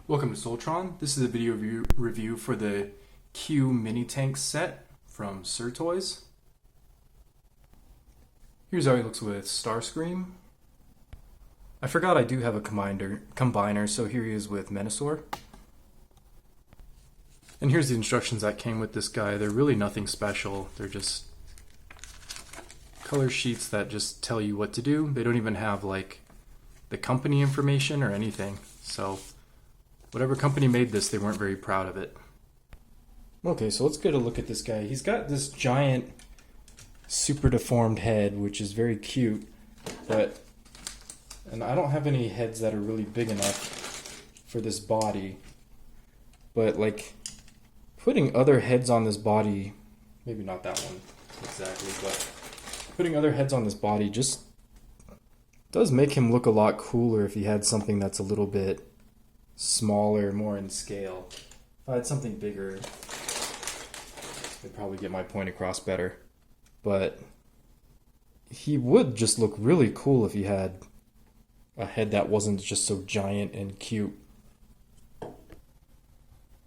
Welcome to Soltron. This is a video review for the Q mini tank set from Toys. Here's how he looks with Starscream. I forgot I do have a combiner, so here he is with Menasor. And here's the instructions that came with this guy. They're really nothing special. They're just color sheets that just tell you what to do. They don't even have like the company information or anything. So whatever company made this, they weren't very proud of it. Okay, so let's get a look at this guy. He's got this giant, super deformed head, which is very cute, and I don't have any heads that are really big enough for this body, but like putting other heads on this body, maybe not that one exactly, but putting other heads on this body just does make him look a lot cooler if he had something that's a little bit smaller, more in scale. If I had something bigger, I'd probably get my point across better. But he would just look really cool if he had a head that wasn't just so giant and cute.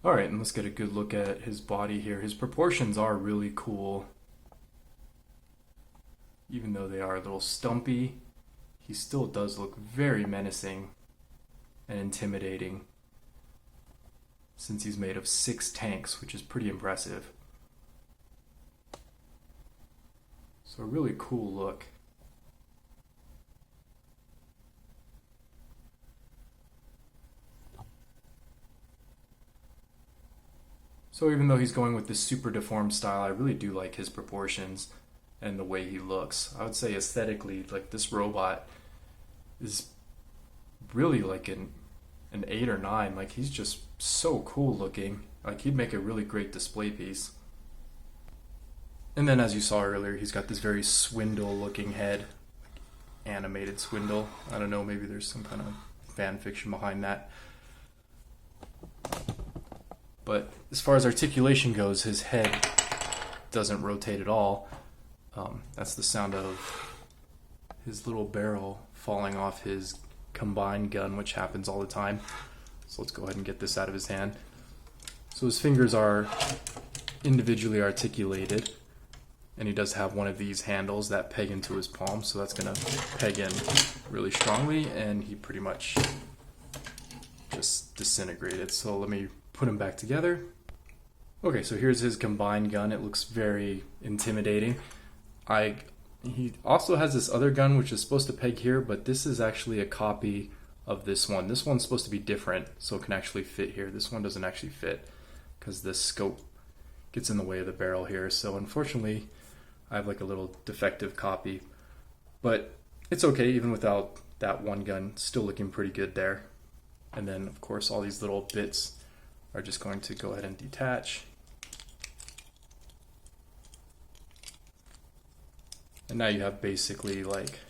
Alright, and let's get a good look at his body here. His proportions are really cool. Even though they are a little stumpy, he still does look very menacing and intimidating, since he's made of 6 tanks, which is pretty impressive. So a really cool look. So even though he's going with this super deformed style, I really do like his proportions and the way he looks. I would say aesthetically, like, this robot is really like an 8 or 9. Like, he's just so cool looking. Like, he'd make a really great display piece. And then, as you saw earlier, he's got this very swindle looking head, animated swindle. I don't know, maybe there's some kind of fan fiction behind that. But as far as articulation goes, his head doesn't rotate at all. That's the sound of his little barrel falling off his combined gun, which happens all the time. So let's go ahead and get this out of his hand. So his fingers are individually articulated, and he does have one of these handles that peg into his palm, so that's going to peg in really strongly, and he pretty much just disintegrated. So let me put him back together. Okay, so here's his combined gun. It looks very intimidating. He also has this other gun which is supposed to peg here, but this is actually a copy of this one. This one's supposed to be different, so it can actually fit here. This one doesn't actually fit because the scope gets in the way of the barrel here. So unfortunately, I have like a little defective copy, but it's okay even without that one gun. Still looking pretty good there. And then of course all these little bits are just going to go ahead and detach. And now you have basically like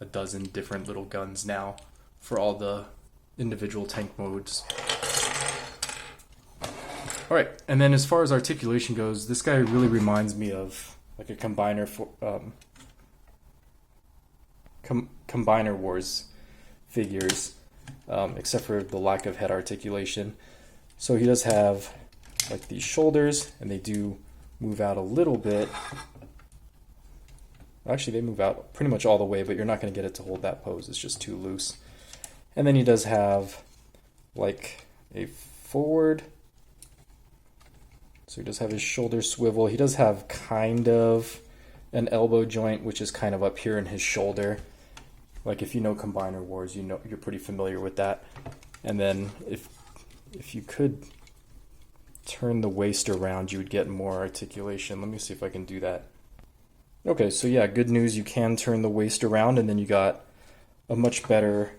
a dozen different little guns now for all the individual tank modes. Alright, and then as far as articulation goes, this guy really reminds me of like a Combiner for Combiner Wars figures, except for the lack of head articulation. So he does have like these shoulders, and they do move out a little bit. Actually, they move out pretty much all the way, but you're not going to get it to hold that pose. It's just too loose. And then he does have like a forward. So he does have his shoulder swivel. He does have kind of an elbow joint, which is kind of up here in his shoulder. Like, if you know Combiner Wars, you know, you're pretty familiar with that. And then if you could turn the waist around, you would get more articulation. Let me see if I can do that. Okay, so yeah, good news, you can turn the waist around, and then you got a much better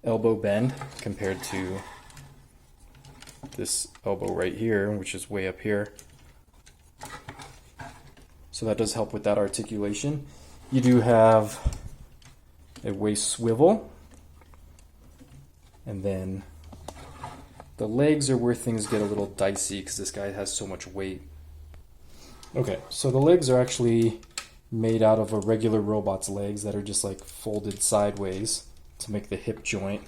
elbow bend compared to this elbow right here, which is way up here. So that does help with that articulation. You do have a waist swivel, and then the legs are where things get a little dicey because this guy has so much weight. Okay, so the legs are actually made out of a regular robot's legs that are just like folded sideways to make the hip joint.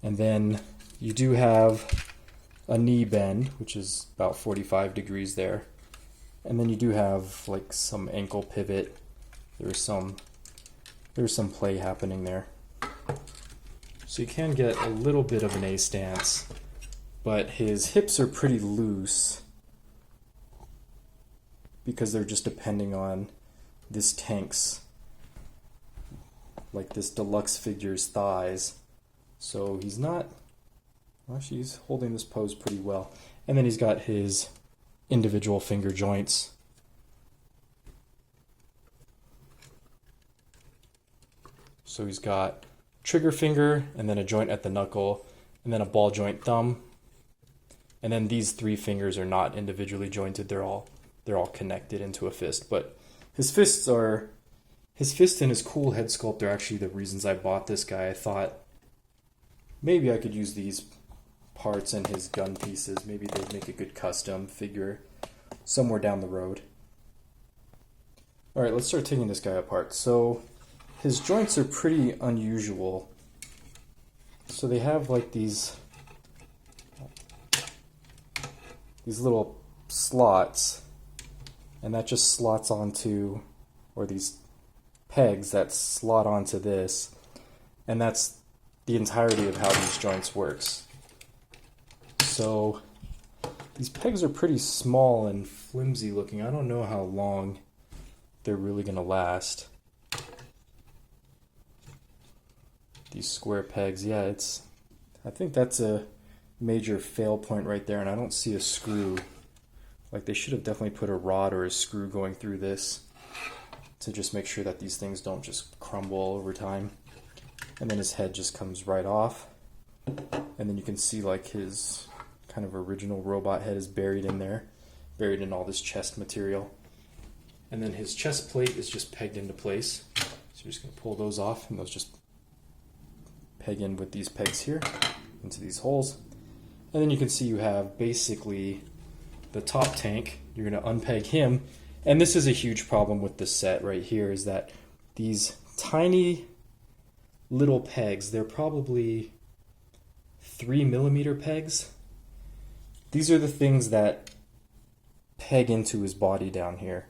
And then you do have a knee bend, which is about 45 degrees there. And then you do have like some ankle pivot. There's some play happening there. So you can get a little bit of an A stance, but his hips are pretty loose because they're just depending on this tank's, like this deluxe figure's thighs. So he's not, actually he's holding this pose pretty well. And then he's got his individual finger joints. So he's got trigger finger, and then a joint at the knuckle, and then a ball joint thumb. And then these three fingers are not individually jointed, they're all connected into a fist. But his fist and his cool head sculpt are actually the reasons I bought this guy. I thought maybe I could use these parts and his gun pieces. Maybe they'd make a good custom figure somewhere down the road. Alright, let's start taking this guy apart. So his joints are pretty unusual. So they have like these little slots, and that just slots onto, or these pegs that slot onto this, and that's the entirety of how these joints works. So these pegs are pretty small and flimsy looking. I don't know how long they're really going to last. These square pegs, yeah, I think that's a major fail point right there, and I don't see a screw. Like, they should have definitely put a rod or a screw going through this to just make sure that these things don't just crumble over time. And then his head just comes right off, and then you can see like his kind of original robot head is buried in there, buried in all this chest material. And then his chest plate is just pegged into place. So you're just going to pull those off, and those just peg in with these pegs here into these holes. And then you can see you have basically the top tank. You're going to unpeg him. And this is a huge problem with this set right here, is that these tiny little pegs, they're probably 3mm pegs. These are the things that peg into his body down here,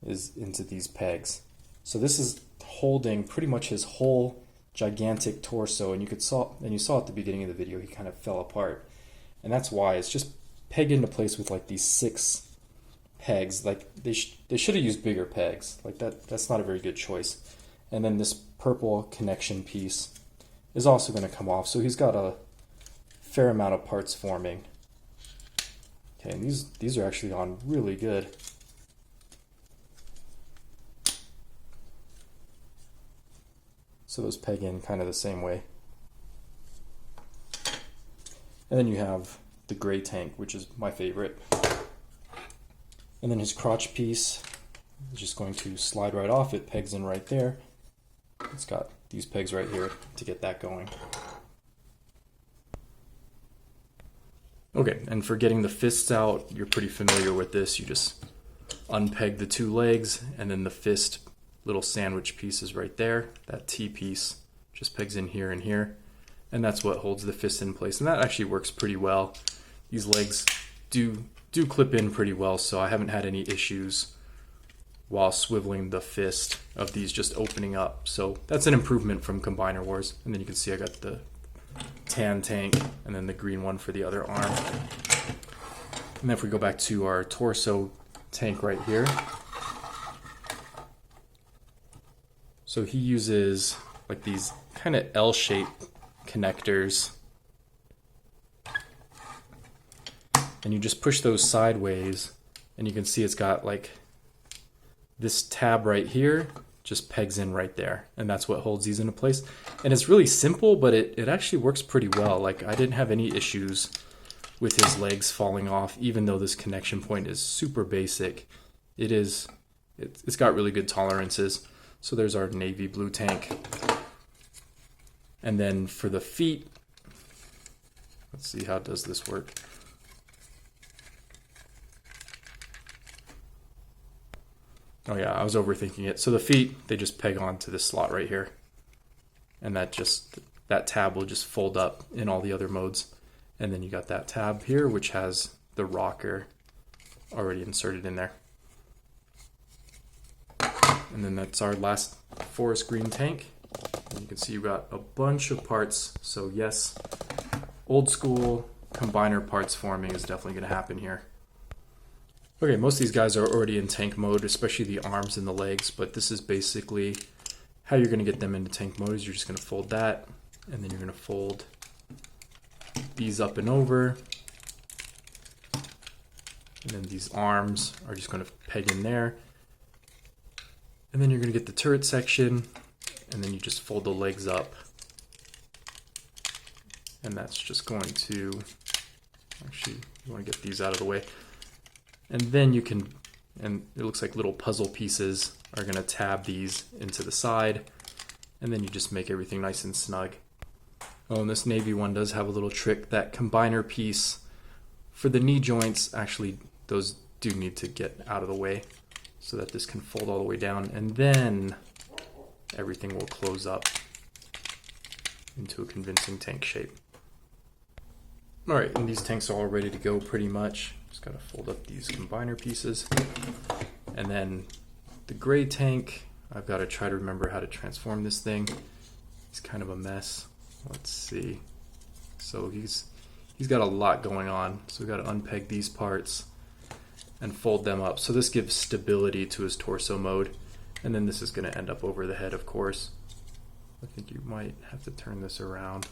is into these pegs. So this is holding pretty much his whole gigantic torso, and you saw at the beginning of the video he kind of fell apart, and that's why it's just pegged into place with like these 6 pegs. Like they should have used bigger pegs. Like that's not a very good choice. And then this purple connection piece is also going to come off, so he's got a fair amount of parts forming. Okay, and these are actually on really good. So those peg in kind of the same way. And then you have the gray tank, which is my favorite. And then his crotch piece is just going to slide right off. It pegs in right there. It's got these pegs right here to get that going. Okay, and for getting the fists out, you're pretty familiar with this. You just unpeg the 2 legs, and then the fist little sandwich piece is right there. That T piece just pegs in here and here, and that's what holds the fist in place. And that actually works pretty well. These legs do clip in pretty well, so I haven't had any issues while swiveling the fist of these just opening up. So that's an improvement from Combiner Wars. And then you can see I got the tan tank and then the green one for the other arm. And then if we go back to our torso tank right here, so he uses like these kind of L-shaped connectors, and you just push those sideways, and you can see it's got like this tab right here just pegs in right there, and that's what holds these into place. And it's really simple, but it actually works pretty well. Like, I didn't have any issues with his legs falling off, even though this connection point is super basic. It's got really good tolerances. So there's our navy blue tank. And then for the feet, let's see, how does this work? Oh yeah, I was overthinking it. So the feet, they just peg onto this slot right here. And that just, that tab will just fold up in all the other modes. And then you got that tab here, which has the rocker already inserted in there. And then that's our last forest green tank. And you can see you got a bunch of parts. So yes, old school combiner parts forming is definitely going to happen here. Okay, most of these guys are already in tank mode, especially the arms and the legs, but this is basically how you're going to get them into tank mode. Is you're just going to fold that, and then you're going to fold these up and over. And then these arms are just going to peg in there. And then you're going to get the turret section, and then you just fold the legs up. And that's just going to, actually, you want to get these out of the way. And then you can, and it looks like little puzzle pieces are going to tab these into the side. And then you just make everything nice and snug. Oh, and this navy one does have a little trick. That combiner piece for the knee joints, actually, those do need to get out of the way so that this can fold all the way down. And then everything will close up into a convincing tank shape. All right, and these tanks are all ready to go pretty much. Just gotta fold up these combiner pieces. And then the gray tank, I've gotta try to remember how to transform this thing. It's kind of a mess. Let's see. So he's got a lot going on. So we've gotta unpeg these parts and fold them up. So this gives stability to his torso mode. And then this is gonna end up over the head, of course. I think you might have to turn this around.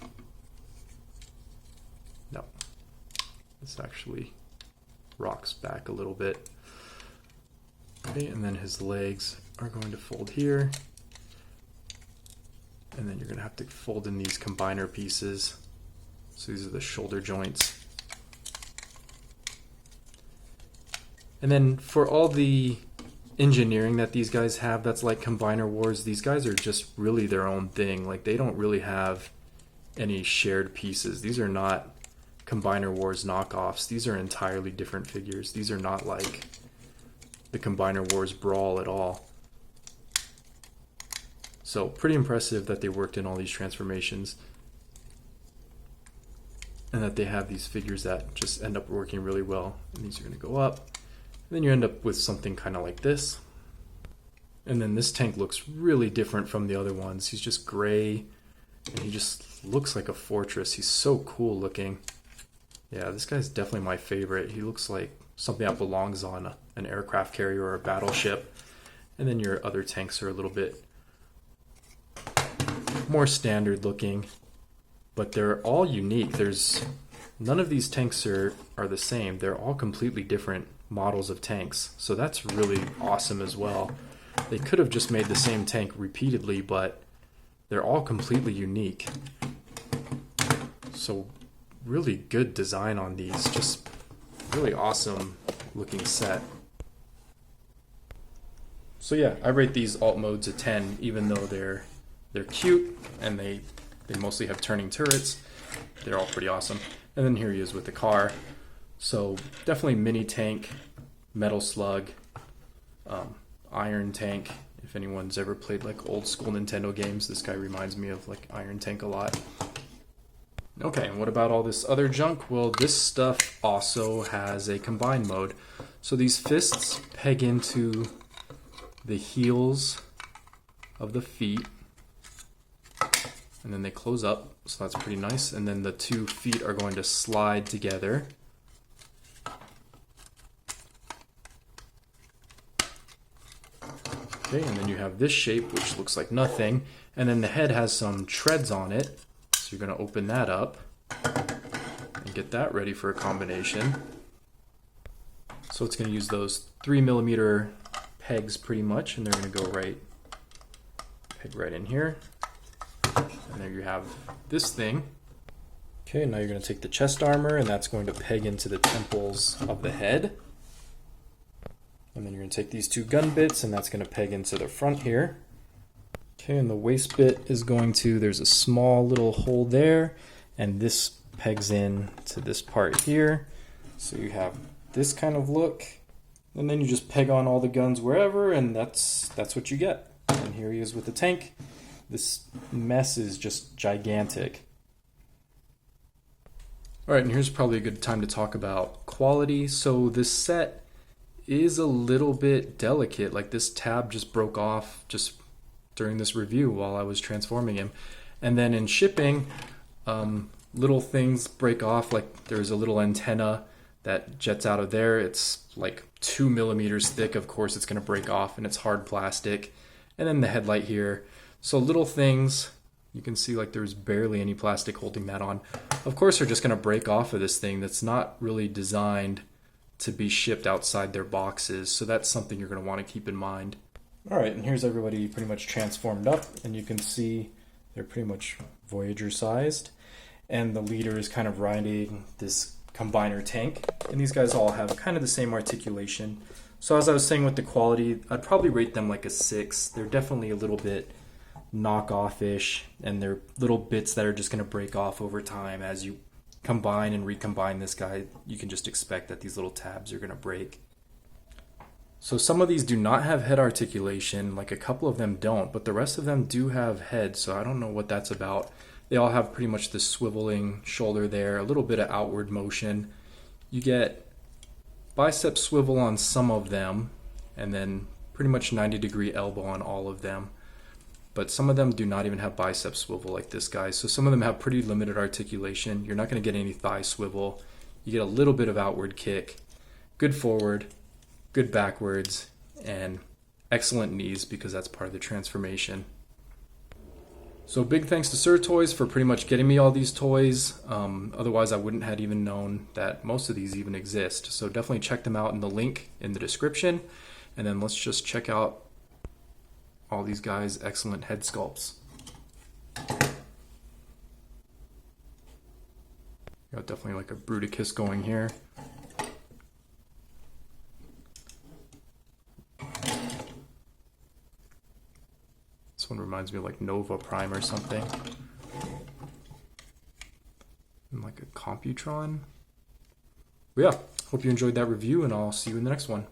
No, this actually rocks back a little bit. Okay, and then his legs are going to fold here. And then you're going to have to fold in these combiner pieces. So these are the shoulder joints. And then for all the engineering that these guys have, that's like Combiner Wars, these guys are just really their own thing. Like they don't really have any shared pieces. These are not Combiner Wars knockoffs. These are entirely different figures. These are not like the Combiner Wars Brawl at all. So pretty impressive that they worked in all these transformations and that they have these figures that just end up working really well. And these are going to go up. And then you end up with something kind of like this. And then this tank looks really different from the other ones. He's just gray and he just looks like a fortress. He's so cool looking. Yeah, this guy's definitely my favorite. He looks like something that belongs on an aircraft carrier or a battleship. And then your other tanks are a little bit more standard looking, but they're all unique. There's none of these tanks are the same. They're all completely different models of tanks. So that's really awesome as well. They could have just made the same tank repeatedly, but they're all completely unique. So really good design on these, just really awesome looking set. So yeah, I rate these alt modes a 10, even though they're cute and they mostly have turning turrets. They're all pretty awesome. And then here he is with the car. So definitely mini tank, metal slug, iron tank. If anyone's ever played like old school Nintendo games, this guy reminds me of like Iron Tank a lot. Okay, and what about all this other junk? Well, this stuff also has a combine mode. So these fists peg into the heels of the feet, and then they close up, so that's pretty nice. And then the two feet are going to slide together. Okay, and then you have this shape, which looks like nothing. And then the head has some treads on it. So you're going to open that up and get that ready for a combination. So it's going to use those 3mm pegs pretty much, and they're going to go peg right in here. And there you have this thing. Okay, now you're going to take the chest armor, and that's going to peg into the temples of the head. And then you're going to take these two gun bits, and that's going to peg into the front here. Okay, and the waist bit is going to, there's a small little hole there, and this pegs in to this part here. So you have this kind of look, and then you just peg on all the guns wherever, and that's what you get. And here he is with the tank. This mess is just gigantic. All right, and here's probably a good time to talk about quality. So this set is a little bit delicate. Like this tab just broke off just during this review while I was transforming him. And then in shipping, little things break off. Like there's a little antenna that jets out of there. It's like 2 millimeters thick. Of course, it's going to break off, and it's hard plastic. And then the headlight here. So little things. You can see like there's barely any plastic holding that on. Of course, they're just going to break off of this thing that's not really designed to be shipped outside their boxes. So that's something you're going to want to keep in mind. All right, and here's everybody pretty much transformed up, and you can see they're pretty much Voyager sized. And the leader is kind of riding this combiner tank. And these guys all have kind of the same articulation. So as I was saying with the quality, I'd probably rate them like a 6. They're definitely a little bit knockoff-ish, and they're little bits that are just going to break off over time. As you combine and recombine this guy, you can just expect that these little tabs are going to break. So some of these do not have head articulation, like a couple of them don't, but the rest of them do have head, so I don't know what that's about. They all have pretty much the swiveling shoulder there, a little bit of outward motion. You get bicep swivel on some of them, and then pretty much 90-degree elbow on all of them. But some of them do not even have bicep swivel like this guy. So some of them have pretty limited articulation. You're not going to get any thigh swivel. You get a little bit of outward kick, good forward, good backwards, and excellent knees because that's part of the transformation. So big thanks to Sir Toys for pretty much getting me all these toys. Otherwise, I wouldn't have even known that most of these even exist. So definitely check them out in the link in the description. And then let's just check out all these guys' excellent head sculpts. Got definitely like a Bruticus going here. This one reminds me of like Nova Prime or something. And like a Computron. But yeah, hope you enjoyed that review, and I'll see you in the next one.